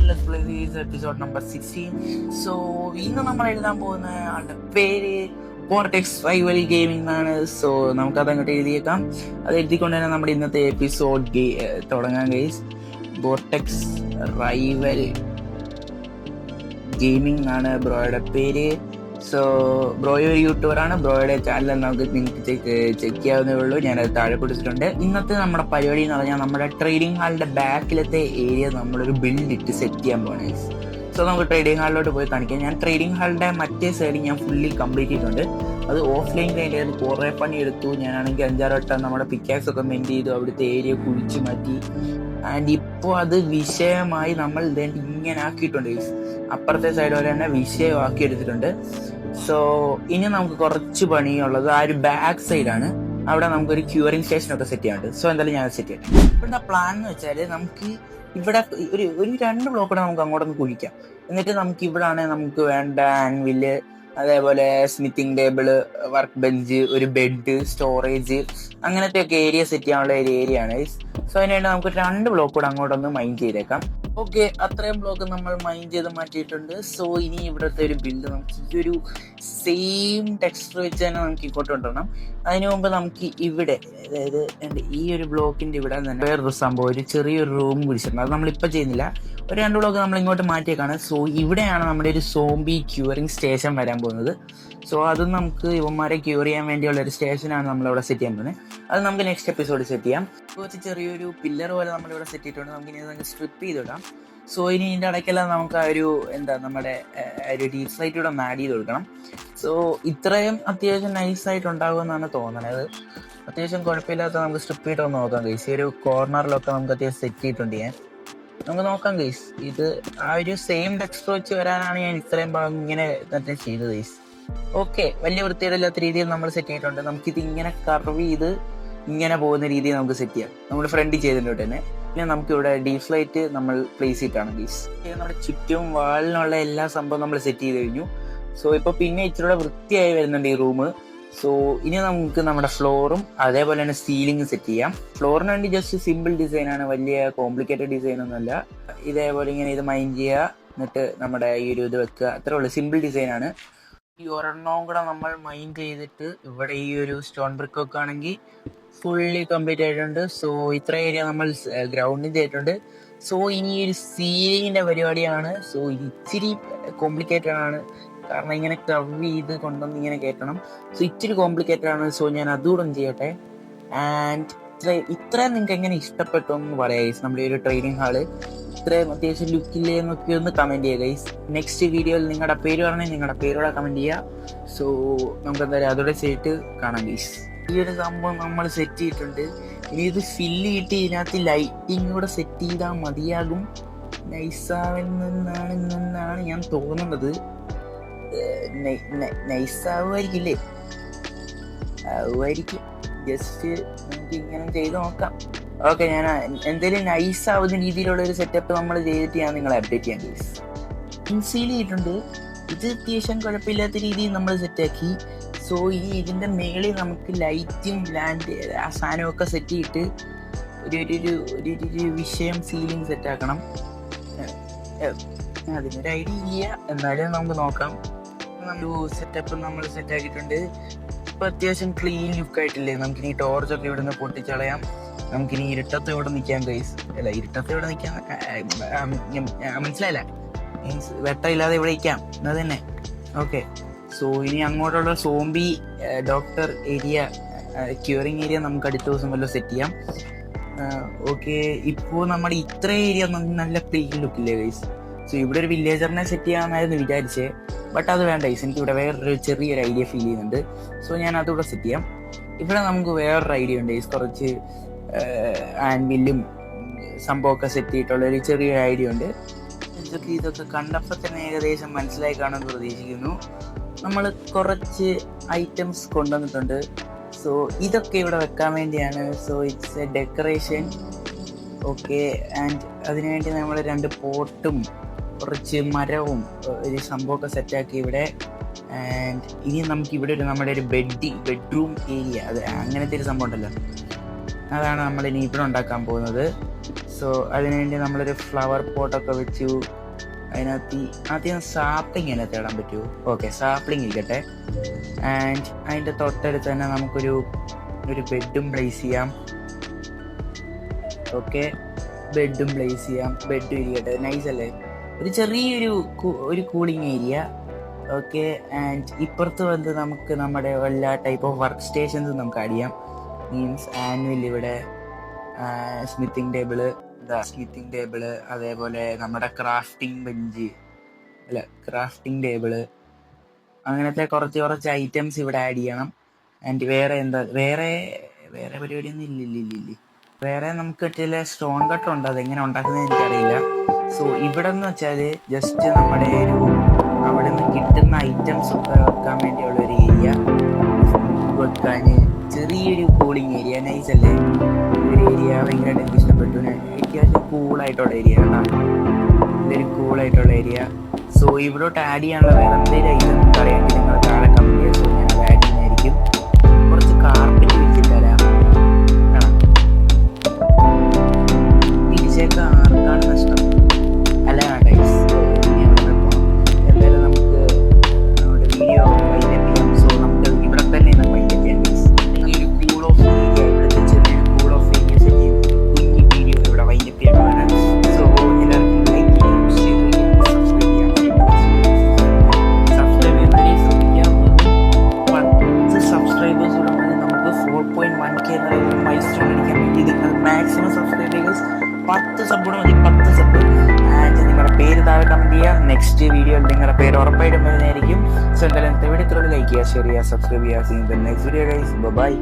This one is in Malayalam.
Let's play series episode number 16. So ഇന്ന് നമ്മൾ എഴുതാൻ പോകുന്ന ആളുടെ പേര് വോർട്ടെക്സ് റൈവൽ ഗെയിമിംഗ് ആണ്. സോ നമുക്കത് അങ്ങോട്ട് എഴുതിയേക്കാം. അത് എഴുതിക്കൊണ്ട് തന്നെ നമ്മുടെ ഇന്നത്തെ എപ്പിസോഡ് തുടങ്ങാം ഗൈസ്. വോർട്ടെക്സ് റൈവൽ ഗെയിമിംഗ് ആണ് ബ്രോയുടെ പേര്. സോ ബ്രോയ ഒരു യൂട്യൂബറാണ്. ബ്രോയുടെ ചാനൽ നിങ്ങൾക്ക് ചെക്ക് ചെയ്യാവുന്നേ ഉള്ളൂ. ഞാനത് താഴെ കൊടുത്തിട്ടുണ്ട്. ഇന്നത്തെ നമ്മുടെ പരിപാടി എന്ന് പറഞ്ഞാൽ നമ്മുടെ ട്രേഡിംഗ് ഹാളിന്റെ ബാക്കിലത്തെ ഏരിയ നമ്മളൊരു ബിൽഡ് ഇട്ട് സെറ്റ് ചെയ്യാൻ പോകണം. സോ നമുക്ക് ട്രേഡിംഗ് ഹാളിലോട്ട് പോയി കാണിക്കാം. ഞാൻ ട്രേഡിംഗ് ഹാളിന്റെ മറ്റേ സൈഡ് ഞാൻ ഫുള്ളി കംപ്ലീറ്റ് ചെയ്തിട്ടുണ്ട്. അത് ഓഫ്ലൈൻ ക്ലൈൻ്റ് ആയിരുന്നു. കുറേ പണി എടുത്തു. ഞാനാണെങ്കിൽ 5-6 വട്ടം നമ്മുടെ പിക്കാക്സ് ഒക്കെ മെൻറ്റ് ചെയ്തു. അവിടുത്തെ ഏരിയ കുഴിച്ചു മാറ്റി. ആൻഡ് ഇപ്പോൾ അത് വിഷയമായി നമ്മൾ ഇങ്ങനെ ആക്കിയിട്ടുണ്ട്. അപ്പുറത്തെ സൈഡ് വരെ തന്നെ വിഷയമാക്കി എടുത്തിട്ടുണ്ട്. സോ ഇനി നമുക്ക് കുറച്ച് പണിയുള്ളത് ആ ഒരു ബാക്ക് സൈഡാണ്. അവിടെ നമുക്കൊരു ക്യൂറിംഗ് സ്റ്റേഷനൊക്കെ സെറ്റ് ചെയ്യാനുണ്ട്. സോ എന്തായാലും ഞാൻ സെറ്റ് ചെയ്യാം. ഇവിടുത്തെ പ്ലാൻ എന്ന് വെച്ചാൽ നമുക്ക് ഇവിടെ ഒരു 2 ബ്ലോക്ക് കൂടെ നമുക്ക് അങ്ങോട്ടൊന്ന് കുഴിക്കാം. എന്നിട്ട് നമുക്ക് ഇവിടെ ആണെങ്കിൽ നമുക്ക് വേണ്ട ആൻവില്, അതേപോലെ സ്മിത്തിങ് ടേബിള്, വർക്ക് ബെഞ്ച്, ഒരു ബെഡ്, സ്റ്റോറേജ്, അങ്ങനത്തെ ഒക്കെ ഏരിയ സെറ്റ് ചെയ്യാനുള്ള ഒരു ഏരിയ ആണ്. സോ അതിനുവേണ്ടി നമുക്ക് 2 ബ്ലോക്ക് കൂടെ അങ്ങോട്ടൊന്ന് മൈൻഡ് ചെയ്തേക്കാം. ഓക്കെ, അത്രയും ബ്ലോക്ക് നമ്മൾ മൈൻഡ് ചെയ്ത് മാറ്റിയിട്ടുണ്ട്. സോ ഇനി ഇവിടുത്തെ ഒരു ബിൽഡ് നമുക്ക് ഈ ഒരു സെയിം ടെക്സ്ചർ വെച്ച് തന്നെ നമുക്ക് ഇങ്ങോട്ട് കൊണ്ടുവരണം. അതിനു മുമ്പ് നമുക്ക് ഇവിടെ, അതായത് ഈ ഒരു ബ്ലോക്കിന്റെ ഇവിടെ തന്നെ വേറൊരു സംഭവം, ഒരു ചെറിയൊരു റൂം പിടിച്ചിട്ടുണ്ട്. അത് നമ്മളിപ്പോൾ ചെയ്യുന്നില്ല. ഒരു 2 ബ്ലോക്ക് നമ്മൾ ഇങ്ങോട്ട് മാറ്റിയേക്കാണ്. സോ ഇവിടെയാണ് നമ്മുടെ ഒരു സോംബി ക്യൂറിംഗ് സ്റ്റേഷൻ വരാൻ പോകുന്നത്. സോ അത് നമുക്ക് ഇവന്മാരെ ക്യൂർ ചെയ്യാൻ വേണ്ടിയുള്ള ഒരു സ്റ്റേഷനാണ് നമ്മളിവിടെ സെറ്റ് ചെയ്യാൻ പോകുന്നത്. അത് നമുക്ക് നെക്സ്റ്റ് എപ്പിസോഡ് സെറ്റ് ചെയ്യാം. കുറച്ച് ചെറിയൊരു പില്ലർ പോലെ നമ്മളിവിടെ സെറ്റ് ചെയ്തിട്ടുണ്ട്. നമുക്കിനി നമുക്ക് സ്ട്രിപ്പ് ചെയ്തിടാം. സോ ഇനി ഇതിൻ്റെ ഇടയ്ക്കെല്ലാം നമുക്ക് ആ ഒരു നമ്മുടെ ഒരു ഡീപ് ഫ്ലൈറ്റ് കൂടെ ഒന്ന് ആഡ് ചെയ്ത് കൊടുക്കണം. സോ ഇത്രയും അത്യാവശ്യം നൈസായിട്ട് ഉണ്ടാകുമെന്നാണ് തോന്നുന്നത്. അത്യാവശ്യം കുഴപ്പമില്ലാത്ത നമുക്ക് സ്ട്രിപ്പ് ചെയ്തിട്ടൊന്ന് നോക്കാം ഗൈസ്. ഈ ഒരു കോർണറിലൊക്കെ നമുക്ക് അത്യാവശ്യം സെറ്റ് ചെയ്തിട്ടുണ്ട്. നമുക്ക് നോക്കാം ഗൈസ്. ഇത് ആ ഒരു സെയിം ടെക്സ്ചർ വെച്ച് വരാനാണ് ഞാൻ ഇത്രയും ഭാഗം ഇങ്ങനെ തന്നെ ചെയ്തത് ഗൈസ്. ഓക്കെ, വലിയ വൃത്തിയില്ലാത്ത രീതിയിൽ നമ്മൾ സെറ്റ് ചെയ്തിട്ടുണ്ട്. നമുക്കിത് ഇങ്ങനെ കർവ് ചെയ്ത് ഇങ്ങനെ പോകുന്ന രീതിയിൽ നമുക്ക് സെറ്റ് ചെയ്യാം. നമ്മൾ ഫ്രണ്ടിൽ ചെയ്തിട്ടുണ്ട് തന്നെ. പിന്നെ നമുക്കിവിടെ ഡീപ് ഫ്ലൈറ്റ് നമ്മൾ പ്ലേസ് ചെയ്തിട്ടാണ് ഗൈസ്. നമ്മുടെ ചുറ്റും വാളിനുള്ള എല്ലാ സംഭവം നമ്മൾ സെറ്റ് ചെയ്ത് കഴിഞ്ഞു. സോ ഇപ്പോൾ പിന്നെ ഇച്ചിരി വൃത്തിയായി വരുന്നുണ്ട് ഈ റൂം. സോ ഇനി നമുക്ക് നമ്മുടെ ഫ്ലോറും അതേപോലെ തന്നെ സീലിംഗ് സെറ്റ് ചെയ്യാം. ഫ്ലോറിന് വേണ്ടി ജസ്റ്റ് സിമ്പിൾ ഡിസൈനാണ്, വലിയ കോംപ്ലിക്കേറ്റഡ് ഡിസൈൻ ഒന്നുമല്ല. ഇതേപോലെ ഇങ്ങനെ ഇത് മൈൻഡ് ചെയ്യുക, എന്നിട്ട് നമ്മുടെ ഈ ഒരു ഇത് വെക്കുക. അത്രേ ഉള്ളൂ, സിമ്പിൾ ഡിസൈനാണ്. ഈ ഒരെണ്ണവും കൂടെ നമ്മൾ മൈൻഡ് ചെയ്തിട്ട് ഇവിടെ ഈ ഒരു സ്റ്റോൺ ബ്രിക്ക് ഒക്കെ ആണെങ്കിൽ ഫുള്ളി കംപ്ലീറ്റ് ആയിട്ടുണ്ട്. സോ ഇത്ര ഏരിയ നമ്മൾ ഗ്രൗണ്ടിൽ ചെയ്തിട്ടുണ്ട്. സോ ഇനി ഒരു സീലിങ്ങിന്റെ പരിപാടിയാണ്. സോ ഇച്ചിരി കോംപ്ലിക്കേറ്റഡ് ആണ്, കാരണം ഇങ്ങനെ കർവ് ചെയ്ത് കൊണ്ടുവന്ന് ഇങ്ങനെ കയറ്റണം. സോ ഇച്ചിരി കോംപ്ലിക്കേറ്റഡ് ആണ്. സോ ഞാൻ അതുകൂടെ ചെയ്യട്ടെ. ആൻഡ് ഇത്രയും നിങ്ങൾക്ക് എങ്ങനെ ഇഷ്ടപ്പെട്ടു എന്ന് പറയാം ഗൈസ്. നമ്മുടെ ഒരു ട്രെയിനിങ് ഹാള് ഇത്രയും അത്യാവശ്യം ലുക്കില്ലേ എന്നൊക്കെ ഒന്ന് കമൻറ്റ് ചെയ്യുക ഗൈസ്. നെക്സ്റ്റ് വീഡിയോയിൽ നിങ്ങളുടെ പേര് പറഞ്ഞാൽ നിങ്ങളുടെ പേരോടെ കമൻറ്റ് ചെയ്യുക. സോ നമുക്ക് എന്തായാലും അതോടെ ചെയ്തിട്ട് കാണാം ഗൈസ്. ഈ ഒരു സംഭവം നമ്മൾ സെറ്റ് ചെയ്തിട്ടുണ്ട്. ഇനി ഇത് ഫില്ല് ചെയ്തിട്ട് ഇതിനകത്ത് ലൈറ്റിംഗ് കൂടെ സെറ്റ് ചെയ്താൽ മതിയാകും. നൈസാവുമെന്നാണ് ഞാൻ തോന്നുന്നത്. നൈസാവുമായിരിക്കില്ലേ? ആവുമായിരിക്കും. ജസ്റ്റ് നമുക്ക് ഇങ്ങനെ ചെയ്ത് നോക്കാം. ഓക്കെ, ഞാൻ എന്തെങ്കിലും നൈസ് ആവുന്ന രീതിയിലുള്ള ഒരു സെറ്റപ്പ് നമ്മൾ ചെയ്തിട്ട് ഞാൻ നിങ്ങളെ അപ്ഡേറ്റ് ചെയ്യാം ഗൈസ്. ഇൻസീൽ ചെയ്തിട്ടുണ്ട്. ഇത് അത്യാവശ്യം കുഴപ്പമില്ലാത്ത രീതിയിൽ നമ്മൾ സെറ്റാക്കി. സോ ഇനി ഇതിൻ്റെ മേളിൽ നമുക്ക് ലൈറ്റും ലാൻഡ് ആ സാധനമൊക്കെ സെറ്റ് ചെയ്തിട്ട് ഒരു വിഷയം സീലിംഗ് സെറ്റാക്കണം. അതിനൊരു ഐഡിയ ഇല്ല, എന്നാലും നമുക്ക് നോക്കാം. സെറ്റപ്പ് നമ്മൾ സെറ്റാക്കിയിട്ടുണ്ട്. ഇപ്പം അത്യാവശ്യം ക്ലീൻ ലുക്കായിട്ടില്ലേ? നമുക്കിനി ടോർച്ചൊക്കെ ഇവിടെ നിന്ന് പൊട്ടിച്ചളയാം. നമുക്കിനി ഇരുട്ടത്ത് ഇവിടെ നിൽക്കാൻ ഗൈസ്. അല്ല, ഇരുട്ടത്ത് ഇവിടെ നിൽക്കാൻ മനസ്സിലായില്ല, മീൻസ് വെട്ടമില്ലാതെ ഇവിടെ നിൽക്കാം അത് തന്നെ. ഓക്കെ, സോ ഇനി അങ്ങോട്ടുള്ള zombie doctor area, curing area നമുക്ക് അടുത്ത ദിവസം വല്ലതും സെറ്റ് ചെയ്യാം. ഓക്കെ, ഇപ്പോൾ നമ്മുടെ ഇത്ര ഏരിയ നല്ല ക്ലീൻ ലുക്കില്ലേ ഗൈസ്? സോ ഇവിടെ ഒരു വില്ലേജറിനെ സെറ്റ് ചെയ്യാമെന്നായിരുന്നു വിചാരിച്ചേ, ബട്ട് അത് വേണ്ട ഗൈസ്. എനിക്ക് ഇവിടെ വേറൊരു ചെറിയൊരു ഐഡിയ ഫീൽ ചെയ്യുന്നുണ്ട്. സോ ഞാൻ അതുകൂടെ സെറ്റ് ചെയ്യാം. ഇവിടെ നമുക്ക് വേറൊരു ഐഡിയ ഉണ്ട് ഗൈസ്. കുറച്ച് ആൻവില്ലും സംഭവമൊക്കെ സെറ്റ് ചെയ്തിട്ടുള്ള ഒരു ചെറിയൊരു ഐഡിയ ഉണ്ട്. ഇതൊക്കെ കണ്ടപ്പോൾ തന്നെ ഏകദേശം മനസ്സിലായി കാണുമെന്ന് പ്രതീക്ഷിക്കുന്നു. നമ്മൾ കുറച്ച് ഐറ്റംസ് കൊണ്ടുവന്നിട്ടുണ്ട്. സോ ഇതൊക്കെ ഇവിടെ വെക്കാൻ വേണ്ടിയാണ്. So it's A decoration. Okay, and അതിനുവേണ്ടി നമ്മൾ 2 പോട്ടും കുറച്ച് മരവും ഒരു സംഭവമൊക്കെ സെറ്റാക്കി ഇവിടെ. ആൻഡ് ഇനി നമുക്ക് ഇവിടെ നമ്മുടെ ഒരു ബെഡ്റൂം ഏരിയ, അത് അങ്ങനത്തെ ഒരു സംഭവം ഉണ്ടല്ലോ, അതാണ് നമ്മൾ ഇനി ഇവിടെ ഉണ്ടാക്കാൻ പോകുന്നത്. സോ അതിനുവേണ്ടി നമ്മളൊരു ഫ്ലവർ പോട്ടൊക്കെ വെച്ചു. അതിനകത്ത് ആദ്യം സാപ്ലിങ് എന്നെ തേടാൻ പറ്റുമോ? ഓക്കെ, സാപ്ലിങ് ഇരിക്കട്ടെ. ആൻഡ് അതിൻ്റെ തൊട്ടടുത്ത് തന്നെ നമുക്കൊരു ബെഡും പ്ലേസ് ചെയ്യാം. ഓക്കെ, ബെഡും പ്ലേസ് ചെയ്യാം. ബെഡും ഇരിക്കട്ടെ, നൈസ് അല്ലേ? ഒരു ചെറിയൊരു കൂളിംഗ് ഏരിയ. ഓക്കെ, ആൻഡ് ഇപ്പുറത്ത് വന്ന് നമുക്ക് നമ്മുടെ എല്ലാ ടൈപ്പ് ഓഫ് വർക്ക് സ്റ്റേഷൻസും നമുക്ക് ആഡ് ചെയ്യാം. മീൻസ് ആനുവൽ ഇവിടെ, സ്മിത്തിങ് ടേബിള്, അതേപോലെ നമ്മുടെ ക്രാഫ്റ്റിംഗ് ടേബിള്, അങ്ങനത്തെ കുറച്ച് ഐറ്റംസ് ഇവിടെ ആഡ് ചെയ്യണം. ആൻഡ് വേറെ പരിപാടിയൊന്നും ഇല്ലില്ല. വേറെ നമുക്ക് ചില സ്റ്റോൺ കട്ടർ ഉണ്ട്, അതെങ്ങനെ ഉണ്ടാക്കുന്നത് എനിക്കറിയില്ല. സോ ഇവിടെ എന്ന് വെച്ചാൽ ജസ്റ്റ് നമ്മുടെ അവിടെ നിന്ന് കിട്ടുന്ന ഐറ്റംസ് ഒക്കെ വെക്കാൻ വേണ്ടിയുള്ള ഒരു ഏരിയ, വെക്കാൻ ചെറിയൊരു കൂളിംഗ് ഏരിയ. നൈസ് അല്ലേ? ഒരു ഏരിയ ഭയങ്കരമായിട്ട് എനിക്ക് ഇഷ്ടപ്പെട്ടു. എനിക്ക് കൂളായിട്ടുള്ള ഏരിയ കേട്ടോ, ഇതൊരു കൂളായിട്ടുള്ള ഏരിയ. സോ ഇവിടോട്ട് ആഡ് ചെയ്യാനുള്ള വേറെ എന്തെങ്കിലും ഐറ്റം നമുക്ക് അറിയാമെങ്കിൽ നിങ്ങൾ താഴെ കമന്റ് ചെയ്യുക. സോ ഞാൻ അത് ആഡ് ചെയ്യുന്നതായിരിക്കും. കുറച്ച് കാർപ്പറ്റ് വെച്ചിട്ടരാം. തിരിച്ചേക്ക് ആർക്കാണ് നഷ്ടം? അല്ല ഗൈസ്, എന്തായാലും നമുക്ക് നമ്മുടെ വീഡിയോ വൈൻഡപ്പ് ചെയ്യാം. സോ നമുക്ക് ഇവിടെ തന്നെ വൈൻഡപ്പ് ചെയ്യാം ഗൈസ്. ഒരു കൂൾ ഓഫ് ഏരിയ, ഇവിടുത്തെ ചെറിയൊരു കൂൾ ഓഫ് ഏരിയ സെറ്റ് ചെയ്ത് കുഞ്ഞു വീഡിയോ ഇവിടെ വൈൻഡപ്പ് ചെയ്യാൻ. സോ എല്ലാവർക്കും ലൈക്ക് ചെയ്യാം, ഷെയർ ചെയ്യാം, സബ്സ്ക്രൈബ് ചെയ്യാൻ ശ്രമിക്കാം. 10 സബ്സ്ക്രൈബേഴ്സ് കൂടെ മതി നമുക്ക് 4.1K മൈൽ സ്റ്റോൺ അടിക്കാൻ വേണ്ടി. നിങ്ങൾ മാക്സിമം സബ്സ്ക്രൈബേഴ്സ് 10 സബ്ബോട് മതി, 10 സബ്. ആൻഡ് നിങ്ങളുടെ പേര് താഴെ കമന്റ് ചെയ്യുക. നെക്സ്റ്റ് വീഡിയോയിൽ നിങ്ങളുടെ പേര് ഉറപ്പായിട്ടും വരുന്നതായിരിക്കും. സോ എന്തായാലും വീഡിയോ ലൈക്ക് ചെയ്യുക, ഷെയർ ചെയ്യുക, സബ്സ്ക്രൈബ് ചെയ്യുക. See in the next video guys. By.